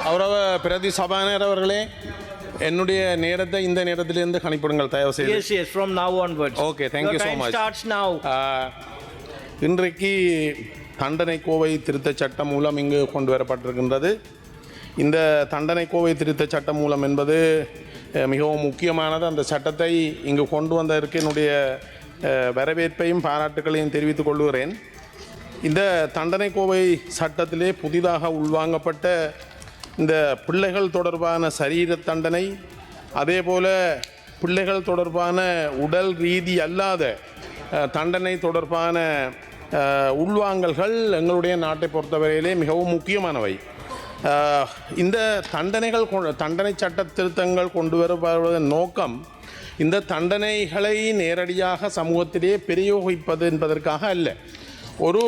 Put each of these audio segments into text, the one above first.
கௌரவ பிரதி சபாநாயகர் அவர்களே, என்னுடைய நேரத்தை இந்த நேரத்திலிருந்து கணிப்பிடுங்கள் தயவு செய்து. Yes, yes, from now onwards. Okay, thank you so much. Starts now. இன்றைக்கு தண்டனை கோவை திருத்தச் சட்டம் மூலம் இங்கு கொண்டு வரப்பட்டிருக்கின்றது. இந்த தண்டனை கோவை திருத்தச் சட்டம் மூலம் என்பது மிகவும் முக்கியமானது. அந்த சட்டத்தை இங்கு கொண்டு வந்ததற்கு என்னுடைய வரவேற்பையும் பாராட்டுகளையும் தெரிவித்துக் கொள்கிறேன். இந்த தண்டனை கோவை சட்டத்திலே புதிதாக உள்வாங்கப்பட்ட இந்த பிள்ளைகள் தொடர்பான சரீர தண்டனை, அதே போல் பிள்ளைகள் தொடர்பான உடல் ரீதி அல்லாத தண்டனை தொடர்பான உள்வாங்கல்கள் எங்களுடைய நாட்டை பொறுத்தவரையிலே மிகவும் முக்கியமானவை. இந்த தண்டனை சட்ட திருத்தங்கள் கொண்டு வரப்படுவதன் நோக்கம் இந்த தண்டனைகளை நேரடியாக சமூகத்திலே பிரயோகிப்பது என்பதற்காக அல்ல. ஒரு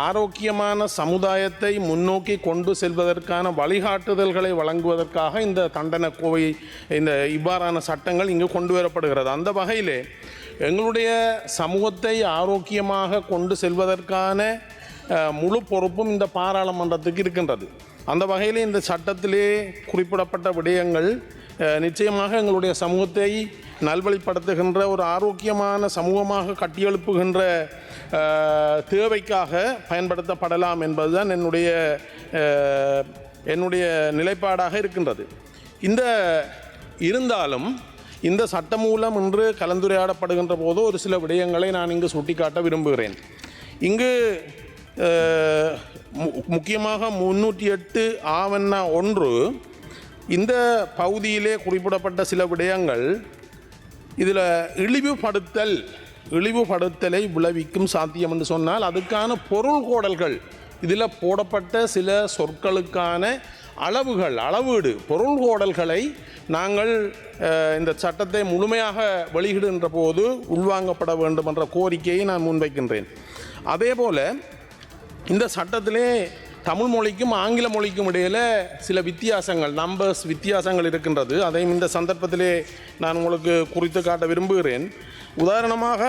ஆரோக்கியமான சமுதாயத்தை முன்னோக்கி கொண்டு செல்வதற்கான வழிகாட்டுதல்களை வழங்குவதற்காக இந்த தண்டனை கோவை இந்த இவ்வாறான சட்டங்கள் இங்கு கொண்டு வரப்படுகிறது. அந்த வகையிலே எங்களுடைய சமூகத்தை ஆரோக்கியமாக கொண்டு செல்வதற்கான முழு பொறுப்பும் இந்த பாராளுமன்றத்துக்கு இருக்கின்றது. அந்த வகையிலே இந்த சட்டத்திலே குறிப்பிடப்பட்ட விடயங்கள் நிச்சயமாக எங்களுடைய சமூகத்தை நல்வழிப்படுத்துகின்ற ஒரு ஆரோக்கியமான சமூகமாக கட்டியெழுப்புகின்ற தேவைக்காக பயன்படுத்தப்படலாம் என்பதுதான் என்னுடைய நிலைப்பாடாக இருக்கின்றது. இருந்தாலும் இந்த சட்டம் மூலம் இன்று கலந்துரையாடப்படுகின்ற போது ஒரு சில விடயங்களை நான் இங்கு சுட்டிக்காட்ட விரும்புகிறேன். இங்கு முக்கியமாக 308 ஆவண 1 இந்த பகுதியிலே குறிப்பிடப்பட்ட சில விடயங்கள் இதில் இழிவுபடுத்தலை விளைவிக்கும் சாத்தியம் என்று சொன்னால் அதுக்கான பொருள் கோடல்கள் இதில் போடப்பட்ட சில சொற்களுக்கான அளவீடு பொருள் கோடல்களை நாங்கள் இந்த சட்டத்தை முழுமையாக வெளியிடுகின்ற போது உள்வாங்கப்பட வேண்டும் என்ற கோரிக்கையை நான் முன்வைக்கின்றேன். அதே போல் இந்த சட்டத்திலே தமிழ் மொழிக்கும் ஆங்கில மொழிக்கும் இடையில் சில வித்தியாசங்கள் இருக்கின்றது. அதையும் இந்த சந்தர்ப்பத்திலே நான் உங்களுக்கு குறித்து காட்ட விரும்புகிறேன். உதாரணமாக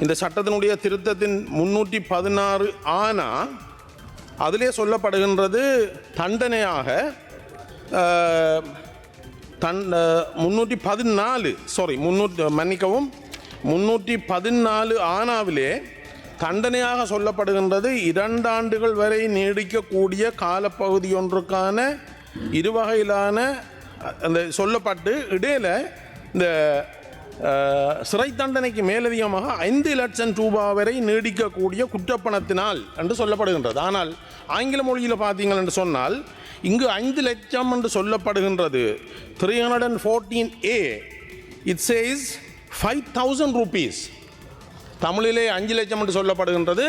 இந்த சட்டத்தினுடைய திருத்தத்தின் 316 ஆனா அதிலே சொல்லப்படுகின்றது தண்டனையாக 314 ஆனாவிலே தண்டனையாக சொல்லப்படுகின்றது 2 ஆண்டுகள் வரை நீடிக்கக்கூடிய காலப்பகுதி ஒன்றுக்கான இருவகையிலான அந்த சொல்லப்பட்டு இடையில் இந்த சிறை தண்டனைக்கு மேலதிகமாக 5 லட்சம் ரூபாய் வரை நீடிக்கக்கூடிய குற்றப்பணத்தினால் என்று சொல்லப்படுகின்றது. ஆனால் ஆங்கில மொழியில் பார்த்தீங்கள் என்று சொன்னால் இங்கு 5 லட்சம் என்று சொல்லப்படுகின்றது. 314A it chase 5000 rupees. தமிழிலே 5 லட்சம் என்று சொல்லப்படுகின்றது,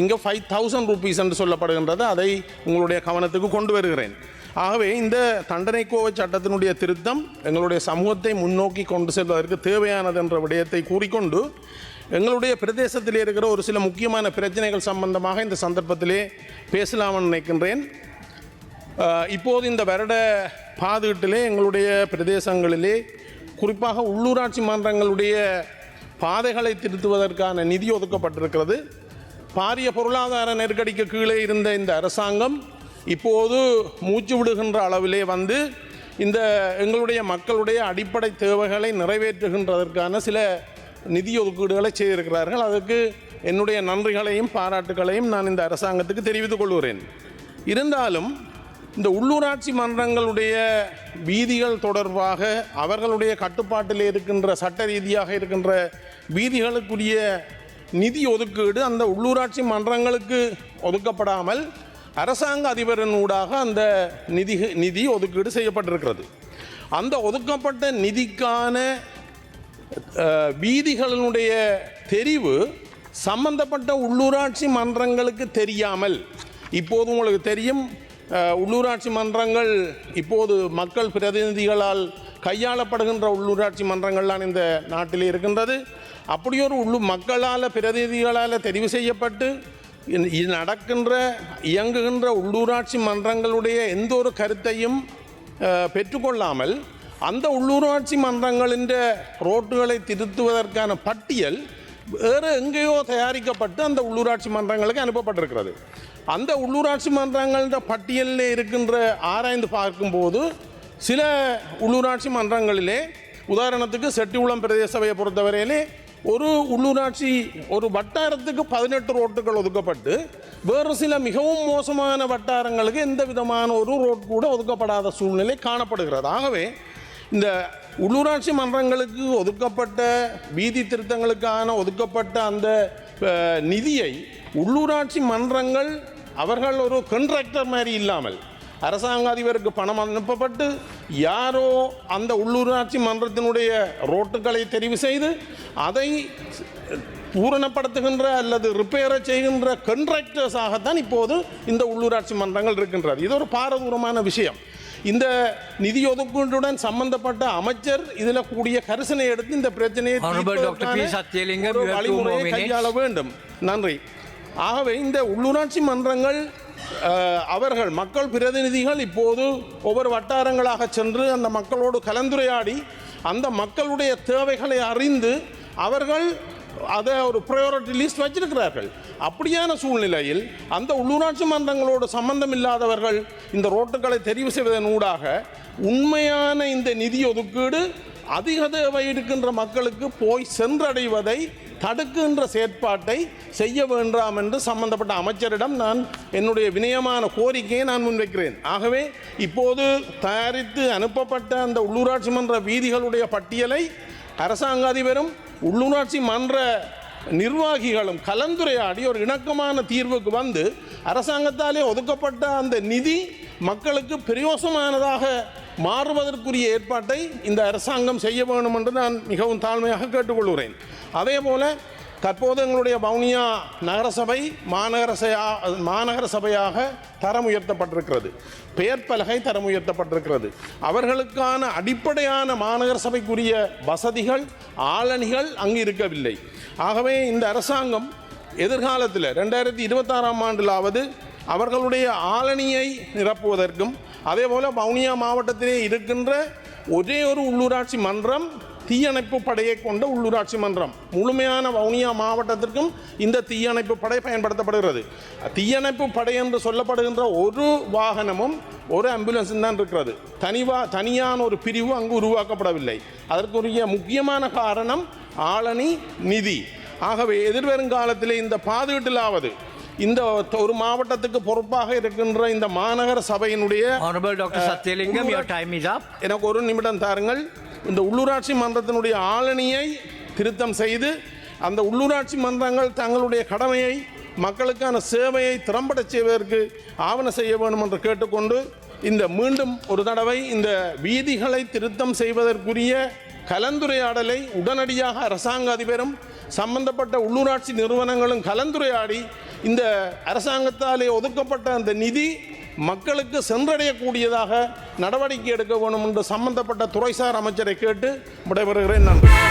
இங்கே 5000 rupees என்று சொல்லப்படுகின்றது. அதை உங்களுடைய கவனத்துக்கு கொண்டு வருகிறேன். ஆகவே இந்த தண்டனை கோவை சட்டத்தினுடைய திருத்தம் எங்களுடைய சமூகத்தை முன்னோக்கி கொண்டு செல்வதற்கு தேவையானது என்ற விடயத்தை கூறிக்கொண்டு எங்களுடைய பிரதேசத்திலே இருக்கிற ஒரு சில முக்கியமான பிரச்சனைகள் சம்பந்தமாக இந்த சந்தர்ப்பத்திலே பேசலாம்னு நினைக்கின்றேன். இப்போது இந்த வருட பாதுகாட்டிலே எங்களுடைய பிரதேசங்களிலே குறிப்பாக உள்ளூராட்சி மன்றங்களுடைய பாதைகளை திருத்துவதற்கான நிதி ஒதுக்கப்பட்டிருக்கிறது. பாரிய பொருளாதார நெருக்கடிக்கு கீழே இருந்த இந்த அரசாங்கம் இப்போது மூச்சு விடுகின்ற அளவிலே வந்து இந்த எங்களுடைய மக்களுடைய அடிப்படை தேவைகளை நிறைவேற்றுகின்றதற்கான சில நிதி ஒதுக்கீடுகளை செய்திருக்கிறார்கள். அதற்கு என்னுடைய நன்றிகளையும் பாராட்டுகளையும் நான் இந்த அரசாங்கத்துக்கு தெரிவித்துக் கொள்கிறேன். இருந்தாலும் இந்த உள்ளூராட்சி மன்றங்களுடைய வீதிகள் தொடர்பாக அவர்களுடைய கட்டுப்பாட்டில் இருக்கின்ற சட்ட ரீதியாக இருக்கின்ற வீதிகளுக்குரிய நிதி ஒதுக்கீடு அந்த உள்ளூராட்சி மன்றங்களுக்கு ஒதுக்கப்படாமல் அரசாங்க அதிபரின் ஊடாக அந்த நிதி ஒதுக்கீடு செய்யப்பட்டிருக்கிறது. அந்த ஒதுக்கப்பட்ட நிதிக்கான வீதிகளினுடைய தெரிவு சம்பந்தப்பட்ட உள்ளூராட்சி மன்றங்களுக்கு தெரியாமல், இப்போது உங்களுக்கு தெரியும் உள்ளூராட்சி மன்றங்கள் இப்போது மக்கள் பிரதிநிதிகளால் கையாளப்படுகின்ற உள்ளூராட்சி மன்றங்கள்லாம் இந்த நாட்டில் இருக்கின்றது. அப்படியொரு மக்களால் பிரதிநிதிகளால் தெரிவு செய்யப்பட்டு இயங்குகின்ற உள்ளூராட்சி மன்றங்களுடைய எந்த ஒரு கருத்தையும் பெற்றுக்கொள்ளாமல் அந்த உள்ளூராட்சி மன்றங்களின் ரோட்டுகளை திருத்துவதற்கான பட்டியல் வேறு எங்கேயோ தயாரிக்கப்பட்டு அந்த உள்ளூராட்சி மன்றங்களுக்கு அனுப்பப்பட்டிருக்கிறது. அந்த உள்ளூராட்சி மன்றங்கள பட்டியலில் இருக்கின்ற ஆராய்ந்து பார்க்கும்போது சில உள்ளூராட்சி மன்றங்களிலே உதாரணத்துக்கு செட்டிகுளம் பிரதேச சபையை பொறுத்தவரையிலே ஒரு உள்ளூராட்சி ஒரு வட்டாரத்துக்கு 18 ரோட்டுகள் ஒதுக்கப்பட்டு வேறு சில மிகவும் மோசமான வட்டாரங்களுக்கு எந்த விதமான ஒரு ரோட் கூட ஒதுக்கப்படாத சூழ்நிலை காணப்படுகிறது. ஆகவே இந்த உள்ளூராட்சி மன்றங்களுக்கு ஒதுக்கப்பட்ட வீதி திருத்தங்களுக்கான ஒதுக்கப்பட்ட அந்த நிதியை உள்ளூராட்சி மன்றங்கள் அவர்கள் ஒரு கான்ட்ராக்டர் மாதிரி இல்லாமல் அரசாங்க அதிபருக்கு பணம் அனுப்பப்பட்டு யாரோ அந்த உள்ளூராட்சி மன்றத்தினுடைய ரோட்டுகளை தெரிவு செய்து அதை பூரணப்படுத்துகின்ற அல்லது ரிப்பேரை செய்கின்ற கான்ட்ராக்டர்ஸாகத்தான் இப்போது இந்த உள்ளூராட்சி மன்றங்கள் இருக்கின்றது. இது ஒரு பாரதூரமான விஷயம். இந்த நிதி ஒதுக்கீட்டுடன் சம்பந்தப்பட்ட அமைச்சர் இதில் கூடிய கரிசனை எடுத்து இந்த பிரச்சனையை வழிமுறையை கையாள வேண்டும். நன்றி. ஆகவே இந்த உள்ளூராட்சி மன்றங்கள் அவர்கள் மக்கள் பிரதிநிதிகள் இப்போது ஒவ்வொரு வட்டாரங்களாக சென்று அந்த மக்களோடு கலந்துரையாடி அந்த மக்களுடைய தேவைகளை அறிந்து அவர்கள் அதை ஒரு ப்ரையாரிட்டி லிஸ்ட் வச்சிருக்கிறார்கள். அப்படியான சூழ்நிலையில் அந்த உள்ளூராட்சி மன்றங்களோடு சம்பந்தம் இல்லாதவர்கள் இந்த ரோட்டுகளை தெரிவு செய்வதன் ஊடாக உண்மையான இந்த நிதி ஒதுக்கீடு அதிக தேவை இருக்கின்ற மக்களுக்கு போய் சென்றடைவதை தடுக்கின்ற செயற்பாட்டை செய்ய வேண்டாம் என்று சம்பந்தப்பட்ட அமைச்சரிடம் நான் என்னுடைய வினயமான கோரிக்கையை நான் முன்வைக்கிறேன். ஆகவே இப்போது தயாரித்து அனுப்பப்பட்ட அந்த உள்ளூராட்சி மன்ற வீதிகளுடைய பட்டியலை அரசாங்க அதிபரும் உள்ளூராட்சி மன்ற நிர்வாகிகளும் கலந்துரையாடி ஒரு இணக்கமான தீர்வுக்கு வந்து அரசாங்கத்தாலே ஒதுக்கப்பட்ட அந்த நிதி மக்களுக்கு பிரயோசமானதாக மாறுவதற்குரிய ஏற்பாட்டை இந்த அரசாங்கம் செய்ய வேண்டும் என்று நான் மிகவும் தாழ்மையாக கேட்டுக்கொள்கிறேன். அதே போல தற்போது எங்களுடைய வவுனியா நகரசபை மாநகர சபையாக தரம் உயர்த்தப்பட்டிருக்கிறது. பெயர் பலகை தரம் உயர்த்தப்பட்டிருக்கிறது. அவர்களுக்கான அடிப்படையான மாநகர சபைக்குரிய வசதிகள் ஆளணிகள் அங்கு இருக்கவில்லை. ஆகவே இந்த அரசாங்கம் எதிர்காலத்தில் 2026ஆம் ஆண்டிலாவது அவர்களுடைய ஆளணியை நிரப்புவதற்கும் அதே போல் வவுனியா மாவட்டத்திலே இருக்கின்ற ஒரே ஒரு உள்ளூராட்சி மன்றம் தீயணைப்பு படையை கொண்ட உள்ளூராட்சி மன்றம் முழுமையான வவுனியா மாவட்டத்திற்கும் இந்த தீயணைப்பு படை பயன்படுத்தப்படுகிறது. தீயணைப்பு படை என்று சொல்லப்படுகின்ற ஒரு வாகனமும் ஒரு ஆம்புலன்ஸும் தான் இருக்கிறது. தனியான ஒரு பிரிவு அங்கு உருவாக்கப்படவில்லை. அதற்குரிய முக்கியமான காரணம் ஆளணி நிதி. ஆகவே எதிர்வருங்காலத்தில் இந்த பாதுகாட்டிலாவது இந்த ஒரு மாவட்டத்துக்கு பொறுப்பாக இருக்கின்ற இந்த மாநகர சபையினுடைய எனக்கு ஒரு நிமிடம் தாருங்கள். இந்த உள்ளூராட்சி மன்றத்தினுடைய ஆளணியை திருத்தம் செய்து அந்த உள்ளூராட்சி மன்றங்கள் தங்களுடைய கடமையை மக்களுக்கான சேவையை திறம்பட செய்வதற்கு ஆவண செய்ய வேண்டும் என்று கேட்டுக்கொண்டு இந்த மீண்டும் ஒரு தடவை இந்த வீதிகளை திருத்தம் செய்வதற்குரிய கலந்துரையாடலை உடனடியாக அரசாங்க அதிபரும் சம்பந்தப்பட்ட உள்ளூராட்சி நிறுவனங்களும் கலந்துரையாடி இந்த அரசாங்கத்தாலே ஒதுக்கப்பட்ட அந்த நிதி மக்களுக்கு சென்றடையக்கூடியதாக நடவடிக்கை எடுக்க வேண்டும் என்று சம்பந்தப்பட்ட துறைசார் அமைச்சரை கேட்டு விடைபெறுகிறேன். நன்றி.